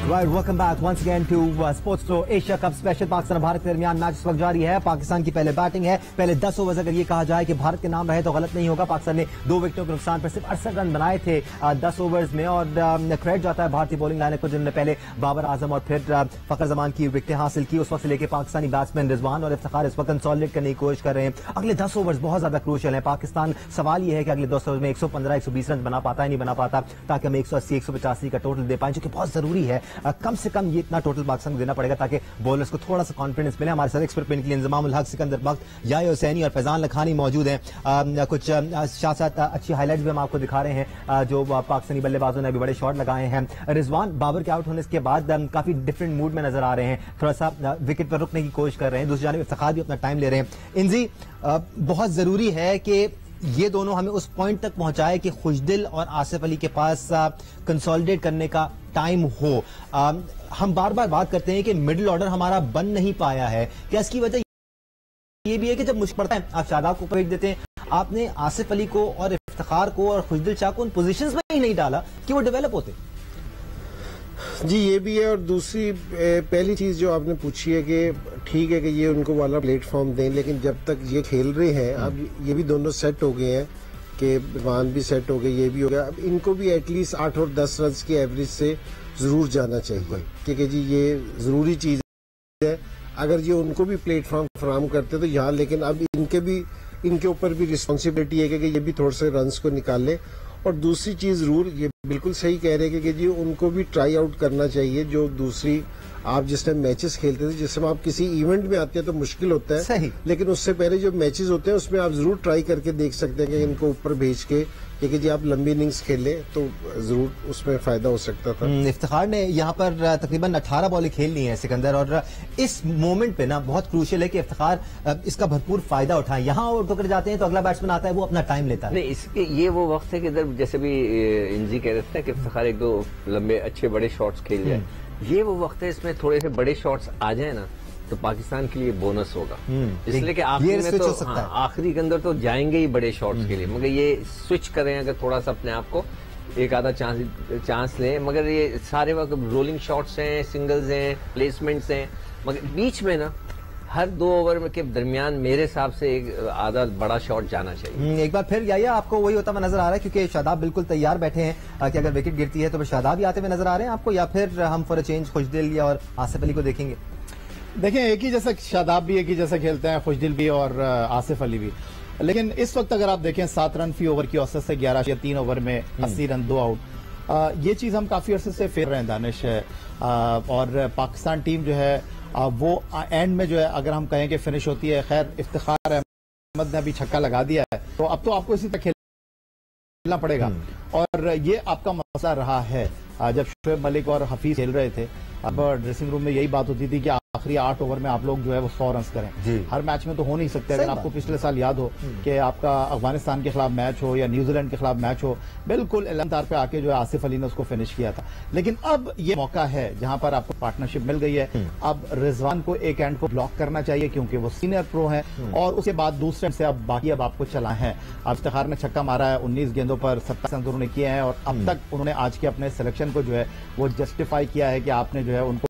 Right, welcome back once again to Sports Pro Asia Cup Special। Pakistan Bharat के दरमियान match इस वक्त जारी है। पाकिस्तान की पहले बैटिंग है। पहले 10 ओवर अगर ये कहा जाए कि भारत के नाम रहे तो गलत नहीं होगा। पाकिस्तान ने 2 विकेटों के नुकसान पर सिर्फ 68 रन बनाए थे 10 ओवर्स में, और क्रेडिट जाता है भारतीय बॉलिंग लाइन को, जिन्होंने पहले बाबर आजम और फिर फखर जमान की विकेटें हासिल की। उस वक्त से लेकर पाकिस्तानी बैट्समैन रिजवान और इफ्तिखार इस वक्त कंसोलिडेट करने की कोशिश कर रहे हैं। अगले 10 ओवर्स बहुत ज्यादा क्रूशियल है। पाकिस्तान सवाल यह है कि अगले 10 ओवर में 115-120 रन बना पाता है, नहीं बना पाता, ताकि हम 180-185 का टोटल दे पाए, जो कि बहुत जरूरी है। कम से कम इतना टोटल पाकिस्तान को देना पड़ेगा ताकि बॉलर्स को थोड़ा सा कॉन्फिडेंस मिले। हमारे साथ एक्सपर्ट पेन के लिए इंजमाम उल हक, सिकंदर बख्त, याहिया हुसैनी और फैजान लखानी मौजूद हैं। कुछ साथ अच्छी हाईलाइट्स भी हम आपको दिखा रहे हैं जो पाकिस्तानी बल्लेबाजों ने अभी बड़े शॉट लगाए हैं। रिजवान बाबर के आउट होने के बाद काफी डिफरेंट मूड में नजर आ रहे हैं, थोड़ा सा विकेट पर रुकने की कोशिश कर रहे हैं। दूसरी जानिब इफ्तिखार भी अपना टाइम ले रहे हैं। इंजी, बहुत जरूरी है कि ये दोनों हमें उस पॉइंट तक पहुंचाए कि खुशदिल और आसिफ अली के पास कंसोलिडेट करने का टाइम हो। हम बार बार बात करते हैं कि मिडिल ऑर्डर हमारा बन नहीं पाया है। क्या इसकी वजह ये भी है कि जब मुश्किल पड़ता है आप शादाब को ऊपर देते हैं? आपने आसिफ अली को और इफ्तिखार को और खुशदिल शाह को उन पोजीशंस में ही नहीं डाला कि वो डेवलप होते। जी, ये भी है। और दूसरी पहली चीज जो आपने पूछी है कि ठीक है कि ये उनको वाला प्लेटफॉर्म दें, लेकिन जब तक ये खेल रहे हैं, अब ये भी दोनों सेट हो गए हैं कि रिजवान भी सेट हो गए, ये भी हो गया। अब इनको भी एटलीस्ट 8 और 10 रन की एवरेज से जरूर जाना चाहिए, क्योंकि जी ये जरूरी चीज है। अगर ये उनको भी प्लेटफॉर्म फराहम करते तो यहाँ, लेकिन अब इनके ऊपर भी रिस्पॉन्सिबिलिटी है कि ये भी थोड़े से रन्स को निकाले। और दूसरी चीज जरूर, ये बिल्कुल सही कह रहे हैं कि जी उनको भी ट्राई आउट करना चाहिए। जो दूसरी आप जिस टाइम मैचेस खेलते थे, जिस समय आप किसी इवेंट में आते हैं तो मुश्किल होता है सही, लेकिन उससे पहले जो मैचेस होते हैं उसमें आप जरूर ट्राई करके देख सकते हैं कि इनको ऊपर भेज के, क्योंकि जी आप लंबी इनिंग्स खेले तो जरूर उसमें फायदा हो सकता था। इफ्तिखार ने यहाँ पर तकरीबन 18 बॉलें खेल ली हैं सिकंदर, और इस मोमेंट पे ना बहुत क्रूशियल है कि इफ्तिखार इसका भरपूर फायदा उठाए। यहाँ और पकड़ जाते हैं तो अगला बैट्समैन आता है, वो अपना टाइम लेता है। नहीं, इसके ये वो वक्त है कि इधर जैसे भी इंजी कह रहे थे कि इफ्तिखार 1-2 लंबे अच्छे बड़े शॉट्स खेल जाए, ये वो वक्त है इसमें थोड़े से बड़े शॉट्स आ जाए ना तो पाकिस्तान के लिए बोनस होगा। इसलिए कि आखिरी में तो आखिरी के अंदर तो जाएंगे ही बड़े शॉट्स के लिए, मगर ये स्विच करें अगर थोड़ा सा अपने आप को, एक आधा चांस लें। मगर ये सारे वक्त रोलिंग शॉट्स हैं, सिंगल्स हैं, प्लेसमेंट्स हैं, मगर बीच में ना हर 2 ओवर के दरमियान मेरे हिसाब से एक आधा बड़ा शॉट जाना चाहिए। एक बार फिर याया आपको वही होता हुआ नजर आ रहा है, क्योंकि शादाब बिल्कुल तैयार बैठे हैं कि अगर विकेट गिरती है तो फिर शादाब ही आते हुए नजर आ रहे हैं आपको, या फिर हम फॉर अ चेंज खुशदिल या और आसिफ अली को देखेंगे? देखें, एक ही जैसा शादाब भी एक ही जैसा खेलते हैं, खुशदिल भी और आसिफ अली भी। लेकिन इस वक्त अगर आप देखें 7 रन फी ओवर की औसत से 11 या 3 ओवर में 80 रन 2 आउट, ये चीज हम काफी अरसे से फेर रहे हैं दानिश। और पाकिस्तान टीम जो है वो एंड में जो है अगर हम कहें कि फिनिश होती है, खैर इफ्तिखार अहमद ने अभी छक्का लगा दिया है तो अब तो आपको इसी तरह खेलना पड़ेगा। और ये आपका मसला रहा है जब शोएब मलिक और हफीज खेल रहे थे, अब ड्रेसिंग रूम में यही बात होती थी कि आखिरी 8 ओवर में आप लोग जो है वो 100 रन करें। हर मैच में तो हो नहीं सकते। अगर आपको पिछले साल याद हो कि आपका अफगानिस्तान के खिलाफ मैच हो या न्यूजीलैंड के खिलाफ मैच हो, बिल्कुल एलमदार पे आके जो है आसिफ अली ने उसको फिनिश किया था। लेकिन अब ये मौका है जहां पर आपको पार्टनरशिप मिल गई है। अब रिजवान को एक एंड को ब्लॉक करना चाहिए क्योंकि वो सीनियर प्रो है, और उसके बाद दूसरे एंड से अब बाकी अब आपको चला है। अब इफ्तिखार ने छक्का मारा है 19 गेंदों पर 27 रन उन्होंने किए हैं, और अब तक उन्होंने आज के अपने सिलेक्शन को जो है वो जस्टिफाई किया है कि आपने जो है उनको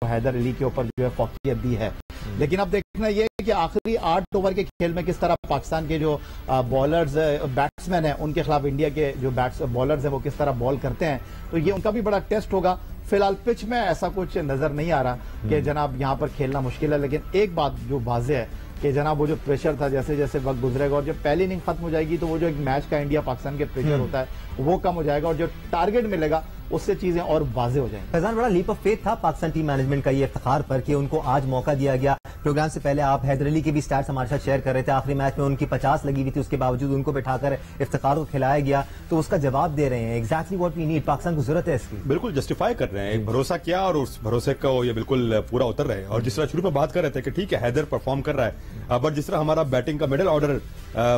हैदर अली के ऊपर जो है फौकियत दी है। लेकिन अब देखना यह है कि आखिरी 8 ओवर के खेल में किस तरह पाकिस्तान के जो बॉलर्स बैट्समैन हैं उनके खिलाफ इंडिया के जो बॉलर्स हैं वो किस तरह बॉल करते हैं, तो ये उनका भी बड़ा टेस्ट होगा। फिलहाल पिच में ऐसा कुछ नजर नहीं आ रहा कि जनाब यहां पर खेलना मुश्किल है। लेकिन एक बात जो वाज़ेह है कि जनाब वो जो प्रेशर था, जैसे जैसे वक्त गुजरेगा और जब पहली इनिंग खत्म हो जाएगी तो वो जो एक मैच का इंडिया पाकिस्तान के प्रेशर होता है वो कम हो जाएगा, और जो टारगेट मिलेगा उससे चीजें और वाज़ेह हो जाएंगी। फैजान, बड़ा लीप ऑफ फेथ था पाकिस्तान टीम मैनेजमेंट का ये इफ्तिखार पर कि उनको आज मौका दिया गया। प्रोग्राम से पहले आप हैदर अली के भी स्टैट्स हमारे साथ शेयर कर रहे थे। आखिरी मैच में उनकी 50 लगी हुई थी, उसके बावजूद उनको बिठाकर इफ्तिखार को खिलाया गया, तो उसका जवाब दे रहे हैं। Exactly what we need, Pakistan को जरूरत है इसकी। बिल्कुल जस्टिफाई कर रहे हैं, एक भरोसा किया और उस भरोसे को ये बिल्कुल पूरा उतर रहे हैं। और जिस तरह शुरू में बात कर रहे थे कि ठीक है हैदर परफॉर्म कर रहा है, बट जिस तरह हमारा बैटिंग का मिडिल ऑर्डर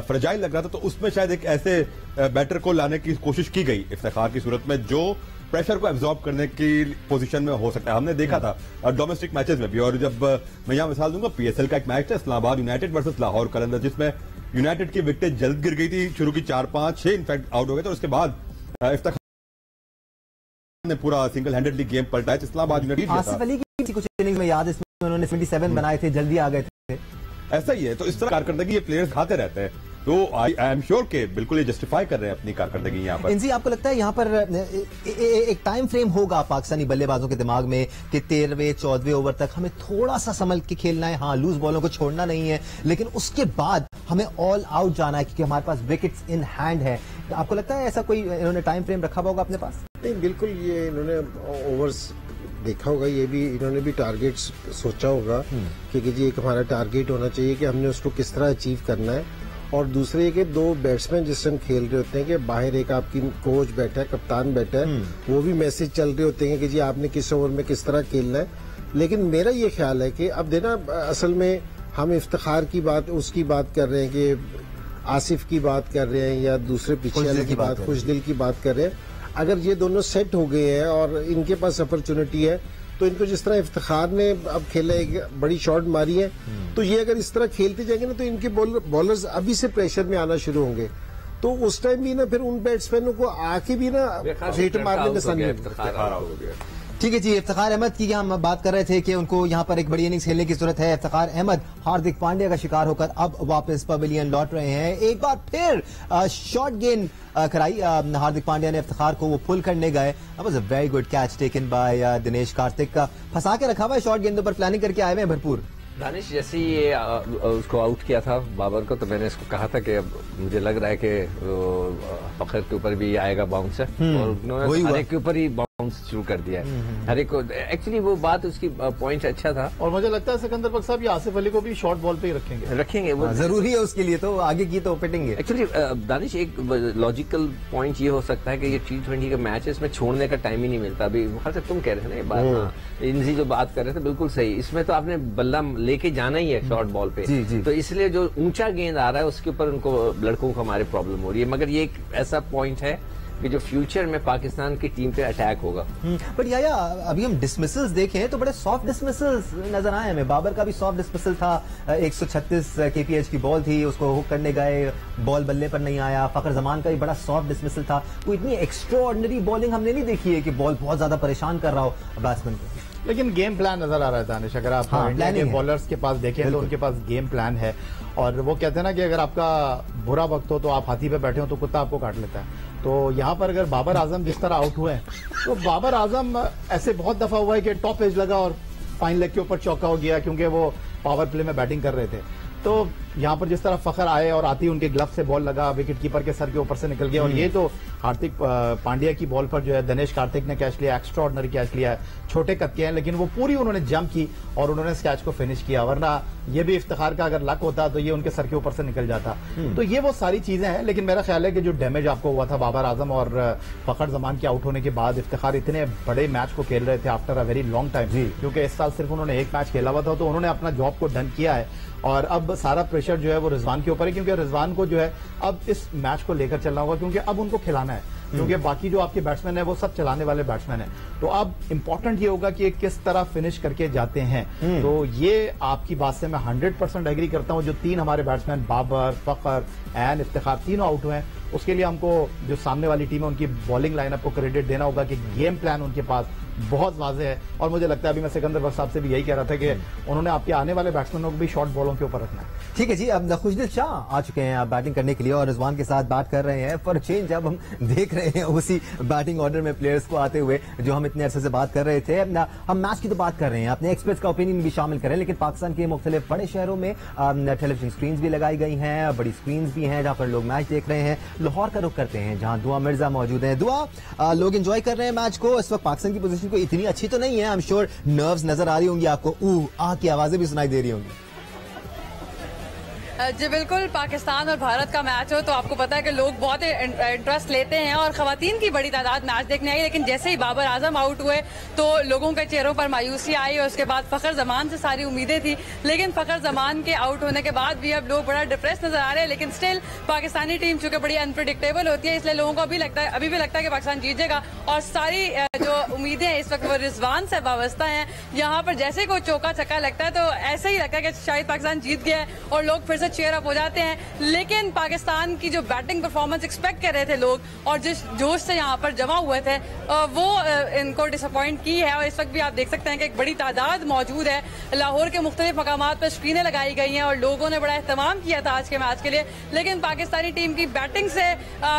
फ्रेजाइल लग रहा था, तो उसमें शायद एक ऐसे बैटर को लाने की कोशिश की गई इफ्तिखार की सूरत में जो प्रेशर को एब्जॉर्ब करने की पोजीशन में हो सकता है। हमने देखा था डोमेस्टिक मैचेस में भी, और जब मैं यहां मिसाल दूंगा पीएसएल का एक मैच था इस्लामाबाद यूनाइटेड वर्सेस लाहौर कलंदर, जिसमें यूनाइटेड की विकेटें जल्द गिर गई थी, शुरू की 4-5-6 इनफैक्ट आउट हो गए थे, और उसके बाद इफ्तिखार ने पूरा सिंगल हैंडेडली गेम पलटा है, इस्लामाबाद यूनाइटेड आसिफ अली की कुछ इनिंग्स में याद है, इसमें उन्होंने 77 बनाए थे, जल्दी आ गए थे। ऐसा ही है, तो इस तरह कारकर्दगी ये प्लेयर्स खाते रहते हैं, तो आई एम श्योर के बिल्कुल ये जस्टिफाई कर रहे हैं अपनी कारकर्दगी यहाँ पर। इनसी, आपको लगता है यहाँ पर एक टाइम फ्रेम होगा पाकिस्तानी बल्लेबाजों के दिमाग में कि 13वें 14वें ओवर तक हमें थोड़ा सा संभल के खेलना है, हाँ लूज बॉलों को छोड़ना नहीं है, लेकिन उसके बाद हमें ऑल आउट जाना है क्योंकि हमारे पास विकेट्स इन हैंड है। आपको लगता है ऐसा कोई इन्होंने टाइम फ्रेम रखा होगा अपने पास? नहीं, बिल्कुल ये इन्होंने ओवर्स देखा होगा, ये भी इन्होंने भी टारगेट्स सोचा होगा कि जी एक हमारा टारगेट होना चाहिए कि हमने उसको किस तरह अचीव करना है। और दूसरे के दो बैट्समैन जिस टाइम खेल रहे होते हैं कि बाहर एक आपकी कोच बैठा है, कप्तान बैठा है, वो भी मैसेज चल रहे होते हैं कि जी आपने किस ओवर में किस तरह खेलना है। लेकिन मेरा ये ख्याल है कि अब देना असल में हम इफ्तिखार की बात उसकी बात कर रहे हैं कि आसिफ की बात कर रहे हैं या दूसरे पीछे वाले की बात, खुशदिल की बात कर रहे हैं। अगर ये दोनों सेट हो गए हैं और इनके पास अपॉर्चुनिटी है तो इनको जिस तरह इफ्तिखार ने अब खेला, एक बड़ी शॉट मारी है, तो ये अगर इस तरह खेलते जाएंगे ना तो इनके बॉलर्स अभी से प्रेशर में आना शुरू होंगे, तो उस टाइम भी ना फिर उन बैट्समैनों को आके भी ना रेट मारने में आसानी। ठीक है जी, इफ्तिखार अहमद की हम बात कर रहे थे कि उनको यहाँ पर एक बड़ी इनिंग्स खेलने की जरूरत है। इफ्तिखार अहमद हार्दिक पांड्या का शिकार होकर अब वापस पवेलियन लौट रहे हैं। एक बार फिर शॉर्ट गेंद कराई हार्दिक पांड्या ने इफ्तिखार को, वो पुल करने गए। Was a very good catch taken by Dinesh Karthik का, फंसा के रखा हुआ है शॉर्ट गेंदों पर, प्लानिंग करके आए हुए हैं भरपूर। दानिश जैसे ये उसको आउट किया था बाबर को, तो मैंने इसको कहा था कि अब मुझे लग रहा है कि फखर के ऊपर भी आएगा बाउंस है, और उन्होंने हर एक के ऊपर ही बाउंस शुरू कर दिया है हर एक को। एक्चुअली वो बात उसकी पॉइंट अच्छा था, और मुझे लगता है सिकंदर बख्श साहब ये आसिफ अली को भी शॉर्ट बॉल पे ही रखेंगे वो जरूरी है उसके लिए, तो आगे की तो पिटेंगे। एक्चुअली दानिश एक लॉजिकल पॉइंट ये हो सकता है कि ये T20 का मैच है, इसमें छोड़ने का टाइम ही नहीं मिलता। अभी वहां से तुम कह रहे थे ना ये बात, इनजी जो बात कर रहे थे बिल्कुल सही, इसमें तो आपने बल्ला लेके जाना ही है शॉर्ट बॉल पे, जी। तो इसलिए जो ऊंचा गेंद आ रहा है उसके ऊपर उनको लड़कों को हमारे प्रॉब्लम हो रही है। मगर ये एक ऐसा पॉइंट है कि जो फ्यूचर में पाकिस्तान की टीम पे अटैक होगा। बट या अभी हम डिसमिसल्स देखें तो बड़े सॉफ्ट डिसमिसल्स नजर आए हमें। बाबर का भी सॉफ्ट डिसमिसल था, 136 kph की बॉल थी, उसको हुक करने गए, बॉल बल्ले पर नहीं आया। फखर जमान का भी बड़ा सॉफ्ट डिसमिसल था। कोई इतनी एक्स्ट्राऑर्डिनरी बॉलिंग हमने नहीं देखी है कि बॉल बहुत ज्यादा परेशान कर रहा हो बैट्समैन को। लेकिन गेम प्लान नजर आ रहा है दानिश, अगर आप इंडिया के बॉलर्स के पास देखें तो उनके पास गेम प्लान है। और वो कहते हैं ना कि अगर आपका बुरा वक्त हो तो आप हाथी पे बैठे हो तो कुत्ता आपको काट लेता है। तो यहाँ पर अगर बाबर आजम जिस तरह आउट हुए हैं, तो बाबर आजम ऐसे बहुत दफा हुआ है कि टॉप एज लगा और फाइन लेग के ऊपर चौका हो गया क्योंकि वो पावर प्ले में बैटिंग कर रहे थे। तो यहाँ पर जिस तरह फखर आए और आती उनके ग्लव से बॉल लगा, विकेट कीपर के सर के ऊपर से निकल गया, और ये तो हार्दिक पांड्या की बॉल पर जो है दिनेश कार्तिक ने कैच लिया, एक्स्ट्रा ऑर्डिनरी कैच लिया है, छोटे कद के हैं लेकिन वो पूरी उन्होंने जंप की और उन्होंने इस कैच को फिनिश किया। वरना ये भी इफ्तिखार का अगर लक होता तो ये उनके सर के ऊपर से निकल जाता। तो ये वो सारी चीजें हैं, लेकिन मेरा ख्याल है कि जो डैमेज आपको हुआ था बाबर आजम और फखर जमान के आउट होने के बाद, इफ्तिखार इतने बड़े मैच को खेल रहे थे after a very long time, क्योंकि इस साल सिर्फ उन्होंने एक मैच खेला हुआ था, तो उन्होंने अपना जॉब को डन किया है। और अब सारा प्रेशर जो है वो रिजवान के ऊपर है, क्योंकि रिजवान को जो है अब इस मैच को लेकर चलना होगा, क्योंकि अब उनको खिलाना है, क्योंकि बाकी जो आपके बैट्समैन है वो सब चलाने वाले बैट्समैन है। तो अब इंपॉर्टेंट ये होगा कि किस तरह फिनिश करके जाते हैं। तो ये आपकी बात से मैं 100% एग्री करता हूं। जो तीन हमारे बैट्समैन बाबर, फखर एंड इफ्तिखार तीनों आउट हुए हैं, उसके लिए हमको जो सामने वाली टीम है उनकी बॉलिंग लाइनअप को क्रेडिट देना होगा कि गेम प्लान उनके पास बहुत वाज़ेह है। और मुझे लगता है, अभी मैं सिकंदर बख्श साहब से भी यही कह रहा था कि उन्होंने आपके आने वाले बैट्समैनों को भी शॉर्ट बॉलों के ऊपर रखना है। ठीक है जी, अब खुशदिल शाह आ चुके हैं बैटिंग करने के लिए और रिजवान के साथ बात कर रहे हैं। फॉर चेंज अब हम देख रहे हैं उसी बैटिंग ऑर्डर में प्लेयर्स को आते हुए जो हम इतने अरसे से बात कर रहे थे। हम मैच की तो बात कर रहे हैं, अपने एक्सपर्ट्स का ओपिनियन भी शामिल करें, लेकिन पाकिस्तान के मुख्तलिफ बड़े शहरों में टेलीविजन स्क्रीन भी लगाई गई हैं, बड़ी स्क्रीन भी हैं जहां पर लोग मैच देख रहे हैं। लाहौर का रुख करते हैं जहां दुआ मिर्जा मौजूद है। दुआ, लोग एंजॉय कर रहे हैं मैच को। इस वक्त पाकिस्तान की पोजीशन को इतनी अच्छी तो नहीं है, आई एम श्योर नर्व्स नजर आ रही होंगी आपको, आ की आवाजें भी सुनाई दे रही होंगी। जी बिल्कुल, पाकिस्तान और भारत का मैच हो तो आपको पता है कि लोग बहुत इंटरेस्ट लेते हैं और खवातीन की बड़ी तादाद मैच देखने आई। लेकिन जैसे ही बाबर आजम आउट हुए तो लोगों के चेहरों पर मायूसी आई और उसके बाद फखर जमान से सारी उम्मीदें थी, लेकिन फखर जमान के आउट होने के बाद भी अब लोग बड़ा डिप्रेस नजर आ रहे हैं। लेकिन स्टिल पाकिस्तानी टीम चूंकि बड़ी अनप्रिडिक्टेबल होती है, इसलिए लोगों को अभी भी लगता है कि पाकिस्तान जीतेगा। और सारी जो उम्मीदें हैं इस वक्त वो रिजवान से वाबस्ता हैं। यहाँ पर जैसे कोई चौका छक्का लगता है तो ऐसे ही लगता है कि शायद पाकिस्तान जीत गया है और लोग फिर से चेयर अप हो जाते हैं। लेकिन पाकिस्तान की जो बैटिंग परफॉर्मेंस एक्सपेक्ट कर रहे थे लोग और जिस जोश से यहाँ पर जमा हुए थे वो इनको डिसअपॉइंट की है। और इस वक्त भी आप देख सकते हैं कि एक बड़ी तादाद मौजूद है। लाहौर के मुख्तलिफ मकामात पर स्क्रीनें लगाई गई हैं और लोगों ने बड़ा एहतमाम किया था आज के मैच के लिए। लेकिन पाकिस्तानी टीम की बैटिंग से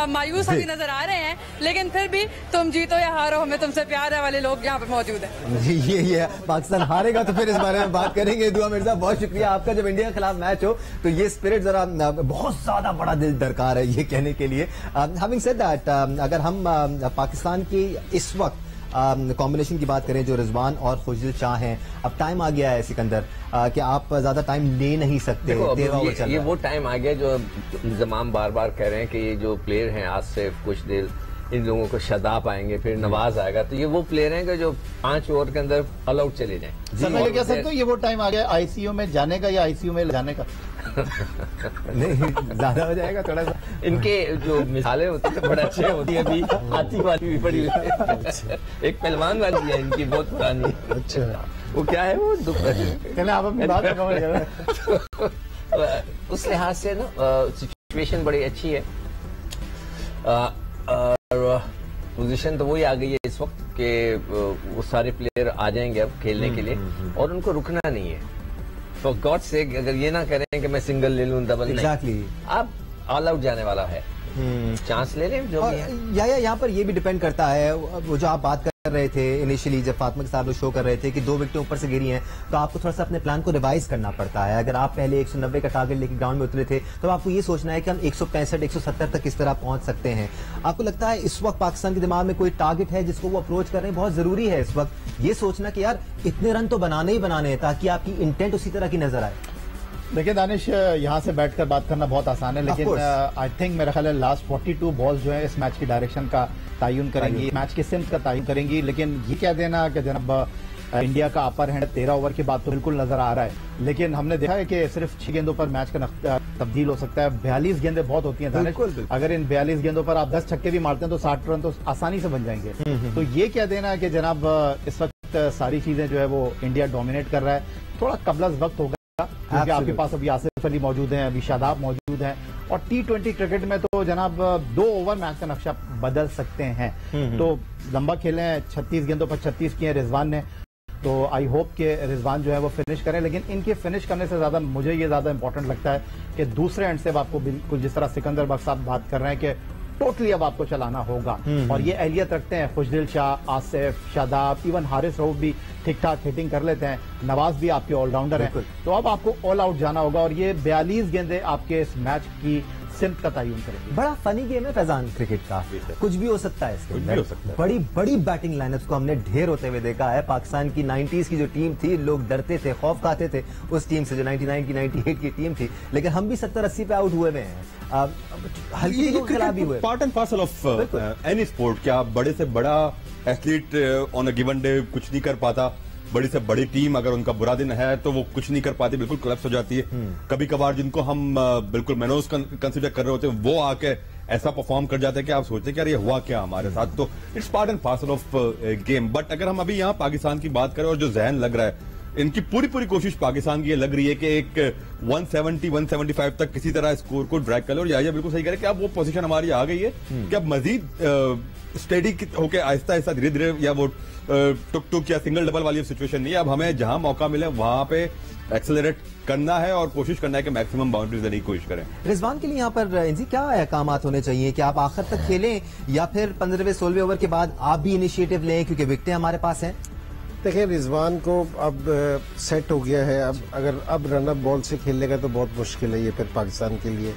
मायूस अभी नजर आ रहे हैं। लेकिन फिर भी तुम जीतो या हारो हमें तुमसे प्यार है वाले लोग यहाँ पे मौजूद है। ये पाकिस्तान हारेगा तो फिर इस बारे में बात करेंगे। दुआ मिर्जा बहुत शुक्रिया आपका। जब इंडिया के खिलाफ मैच हो तो ये स्पिरिट जरा बहुत ज्यादा बड़ा दिल दरकार है ये कहने के लिए। हैविंग सेड दैट अगर हम पाकिस्तान की इस वक्त कॉम्बिनेशन की बात करें जो रिजवान और खुशदिल शाह हैं, अब टाइम आ गया है सिकंदर कि आप ज्यादा टाइम ले नहीं सकते। ये वो टाइम आ गया जो इंतजाम बार बार कह रहे हैं कि ये जो प्लेयर हैं आसिफ खुशदिल इन लोगों को शादाब आएंगे फिर नवाज आएगा, तो ये वो प्लेयर हैं कि जो 5 ओवर के अंदर ऑल आउट चले जाएं। सर मैं ये कह सकता हूँ ये वो टाइम आ गया आईसीयू में जाने का या आईसीयू में जाने का। नहीं ज्यादा हो जाएगा थोड़ा सा। इनके जो मिसालें होती है बड़े अच्छे होती है। अभी हाथी वाली भी पड़ी हुई है, एक पहलवान वाली है इनकी बहुत पुरानी। अच्छा वो क्या है वो चले आप अपनी बात करें। उस लिहाज से ना सिचुएशन बड़ी अच्छी है और पोजीशन तो वही आ गई है इस वक्त कि वो सारे प्लेयर आ जाएंगे अब खेलने के लिए और उनको रुकना नहीं है। फॉर गॉड सेक अगर ये ना करें कि मैं सिंगल ले लूं डबल नहीं, अब ऑल आउट जाने वाला है, चांस ले लें जो भी है। यहाँ पर ये भी डिपेंड करता है वो जो आप बात कर रहे थे इनिशियली जब फातिमा के साथ लोग शो कर रहे थे कि 2 विकेटें ऊपर से गिरी हैं तो आपको थोड़ा सा अपने प्लान को रिवाइज करना पड़ता है। अगर आप पहले 190 का टारगेट लेके ग्राउंड में उतरे थे तो आपको ये सोचना है कि हम 165 170 तक किस तरह पहुंच सकते हैं। आपको लगता है इस वक्त पाकिस्तान के दिमाग में कोई टारगेट है जिसको वो अप्रोच कर रहे हैं? बहुत जरूरी है इस वक्त ये सोचना कि यार इतने रन तो बनाने ही बनाने हैं ताकि आपकी इंटेंट उसी तरह की नजर आए। देखिए दानिश, यहाँ से बैठकर बात करना बहुत आसान है लेकिन आई थिंक मेरा ख्याल है लास्ट 42 बॉल्स जो है इस मैच की डायरेक्शन का तयन करेंगी, मैच के सिम्स का तयन करेंगी। लेकिन ये कह देना कि जनाब इंडिया का अपर हैंड 13 ओवर की बात तो बिल्कुल नजर आ रहा है। लेकिन हमने देखा है कि सिर्फ 6 गेंदों पर मैच का तब्दील हो सकता है। 42 गेंदें बहुत होती हैं दानिश, अगर इन 42 गेंदों पर आप 10 छक्के भी मारते हैं तो 60 रन तो आसानी से बन जाएंगे। तो ये कह देना है कि जनाब इस वक्त सारी चीजें जो है वो इंडिया डोमिनेट कर रहा है। थोड़ा कबलस वक्त होगा क्योंकि आपके पास अभी आसिफ अली मौजूद हैं, अभी शादाब मौजूद हैं और T20 क्रिकेट में तो जनाब 2 ओवर मैच का नक्शा बदल सकते हैं। तो लंबा खेले हैं, 36 गेंदों पर 36 किए रिजवान ने, तो आई होप कि रिजवान जो है वो फिनिश करें। लेकिन इनके फिनिश करने से ज्यादा मुझे ये ज्यादा इंपॉर्टेंट लगता है कि दूसरे एंड से आपको बिल्कुल जिस तरह सिकंदर बख्श साहब बात कर रहे हैं कि टोटली अब आपको चलाना होगा और ये अहलियत रखते हैं। खुशदिल शाह, आसिफ, शादाब, इवन हारिस रऊफ भी ठीक ठाक हिटिंग कर लेते हैं, नवाज भी आपके ऑलराउंडर हैं। तो अब आपको ऑल आउट जाना होगा और ये 42 गेंदें आपके इस मैच की सिम्त का तयन करेंगे। बड़ा फनी गेम है फैजान क्रिकेट का, कुछ भी हो सकता है इसके अंदर। बड़ी बड़ी बैटिंग लाइनअप्स को हमने ढेर होते हुए देखा है। पाकिस्तान की 90s की जो टीम थी लोग डरते थे, खौफ खाते थे उस टीम से जो 99 की 98 की टीम थी। लेकिन हम भी 70-80 पे आउट हुए हैं, हल्की खिलाफ भी हुए। Part and parcel of any sport. क्या बड़े से बड़ा athlete on a given day कुछ नहीं कर पाता, बड़ी से बड़ी टीम अगर उनका बुरा दिन है तो वो कुछ नहीं कर पाती, बिल्कुल कोलैप्स हो जाती है। कभी कभार जिनको हम बिल्कुल मैनोस कंसिडर कर रहे होते हैं वो आके ऐसा परफॉर्म कर जाते हैं कि आप सोचते हैं कि यार ये हुआ क्या हमारे साथ। तो it's part and parcel of game. But अगर हम अभी यहाँ पाकिस्तान की बात करें और जो जहन लग रहा है, इनकी पूरी कोशिश पाकिस्तान की ये लग रही है कि एक 170-175 तक किसी तरह स्कोर को ड्रैग कर लो। और यह बिल्कुल सही करे कि अब वो पोजीशन हमारी आ गई है कि अब मजीद स्टेडी होके आहिस्ता आहिस्ता धीरे धीरे, या वो टुक या सिंगल डबल वाली सिचुएशन नहीं है। अब हमें जहां मौका मिले वहां पे एक्सेलरेट करना है और कोशिश करना है कि मैक्सिमम बाउंड्रीज देने की कोशिश करें। रिजवान के लिए यहाँ पर इनसे क्या अहकामात होने चाहिए कि आप आखिर तक खेलें या फिर 15वें-16वें ओवर के बाद आप भी इनिशिएटिव लें क्योंकि विकेटें हमारे पास हैं? देखिए रिजवान को अब सेट हो गया है, अब अगर अब रन अप बॉल से खेलेगा तो बहुत मुश्किल है ये फिर पाकिस्तान के लिए,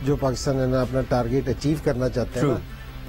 जो पाकिस्तान है ना अपना टारगेट अचीव करना चाहते हैं ना।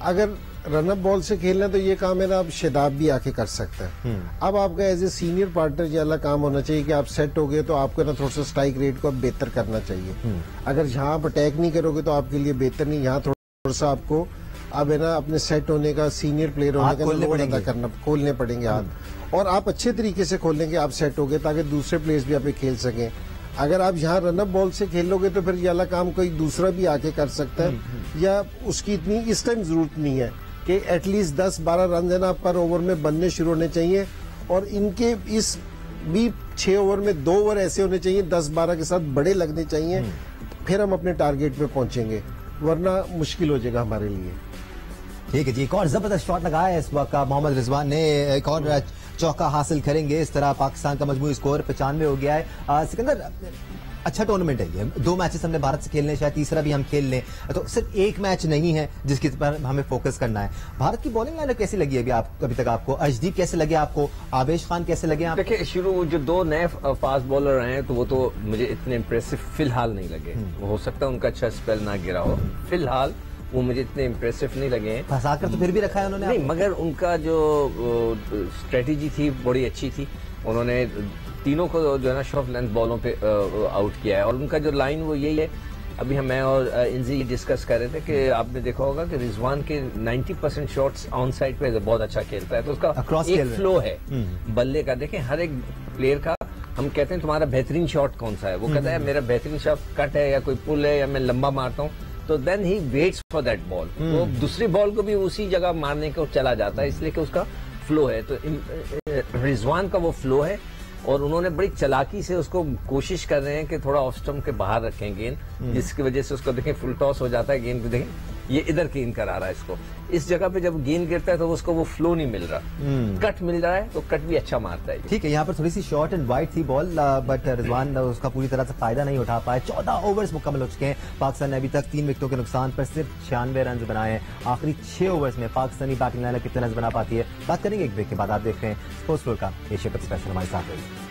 अगर रन अप बॉल से खेलना तो ये काम है ना अब शादाब भी आके कर सकता है। अब आपका एज ए सीनियर पार्टनर ये वाला काम होना चाहिए कि आप सेट हो गए तो आपको ना थोड़ा सा स्ट्राइक रेट को अब बेहतर करना चाहिए। अगर यहाँ आप अटैक नहीं करोगे तो आपके लिए बेहतर नहीं, यहाँ थोड़ा सा आपको अब है ना अपने सेट होने का, सीनियर प्लेयर होने का लोड अदा करना, खोलने पड़ेंगे हाथ, और आप अच्छे तरीके से खोलेंगे आप सेट हो गए ताकि दूसरे प्लेयर्स भी आप खेल सकें। अगर आप यहाँ रनअप बॉल से खेलोगे तो फिर ये वाला काम कोई दूसरा भी आके कर सकता है, या उसकी इतनी इस टाइम जरूरत नहीं है कि एटलीस्ट 10-12 रन है ना पर ओवर में बनने शुरू होने चाहिए। और इनके इस भी 6 ओवर में 2 ओवर ऐसे होने चाहिए 10-12 के साथ बड़े लगने चाहिए फिर हम अपने टारगेट पे पहुंचेंगे, वरना मुश्किल हो जाएगा हमारे लिए। ठीक है जी, एक और जबरदस्त शॉट लगाया है इस वक्त मोहम्मद रिजवान ने, एक और चौका हासिल करेंगे। इस तरह पाकिस्तान का मजमूई स्कोर 95 हो गया है। सिकंदर, अच्छा टूर्नामेंट है ये, 2 मैचेस हमने भारत से खेलने, शायद तीसरा भी हम खेल लें, तो सिर्फ एक मैच नहीं है जिसके पर हमें फोकस करना है। भारत की बॉलिंग लाइनअप कैसी लगी अभी तक आपको? अर्शदीप कैसे लगे आपको? आवेश खान कैसे लगे आप? देखिए, शुरू जो 2 नए फास्ट बॉलर आए हैं तो वो तो मुझे इतने इम्प्रेसिव फिलहाल नहीं लगे। हो सकता है उनका अच्छा स्पेल ना गिरा हो, फिलहाल वो मुझे इतने इम्प्रेसिव नहीं लगे हैं। फंसाकर तो फिर भी रखा है उन्होंने नहीं, मगर उनका जो स्ट्रेटेजी थी बड़ी अच्छी थी। उन्होंने तीनों को जो है ना शॉर्ट लेंथ बॉलों पे आउट किया है, और उनका जो लाइन वो यही है। अभी मैं और इंजी डिस्कस कर रहे थे कि आपने देखा होगा कि रिजवान के 90% शॉट्स ऑन साइड पे बहुत अच्छा खेलता है, तो उसका एक फ्लो है बल्ले का। देखें, हर एक प्लेयर का, हम कहते हैं तुम्हारा बेहतरीन शॉट कौन सा है, वो कहता है मेरा बेहतरीन शॉट कट है या कोई पुल है या मैं लंबा मारता हूँ, तो then he waits for that ball. वो दूसरी बॉल को भी उसी जगह मारने को चला जाता है, इसलिए कि उसका फ्लो है। तो रिजवान का वो फ्लो है, और उन्होंने बड़ी चालाकी से उसको कोशिश कर रहे हैं कि थोड़ा ऑफ स्टंप के बाहर रखें गेंद, जिसकी वजह से उसको देखें फुल टॉस हो जाता है गेंद। देखें ये इधर गेंद करा रहा है इसको, इस जगह पे जब गेंद गिरता है तो उसको वो फ्लो नहीं मिल रहा, कट मिल रहा है तो कट भी अच्छा मारता है। ठीक है, यहाँ पर थोड़ी सी शॉर्ट एंड वाइड थी बॉल, बट रिजवान उसका पूरी तरह से फायदा नहीं उठा पाए। 14 ओवर्स मुकम्मल हो चुके हैं। पाकिस्तान ने अभी तक 3 विकेटों के नुकसान पर सिर्फ 96 रन बनाए हैं। आखिरी 6 ओवर्स में पाकिस्तानी बैटिंग लाइनअप कितने रन बना पाती है, बात करेंगे एक ब्रेक के बाद। आप देख रहे हैं स्पोर्ट्स फ्लोर का एशिया कप स्पेशल, हमारे साथ रहिए।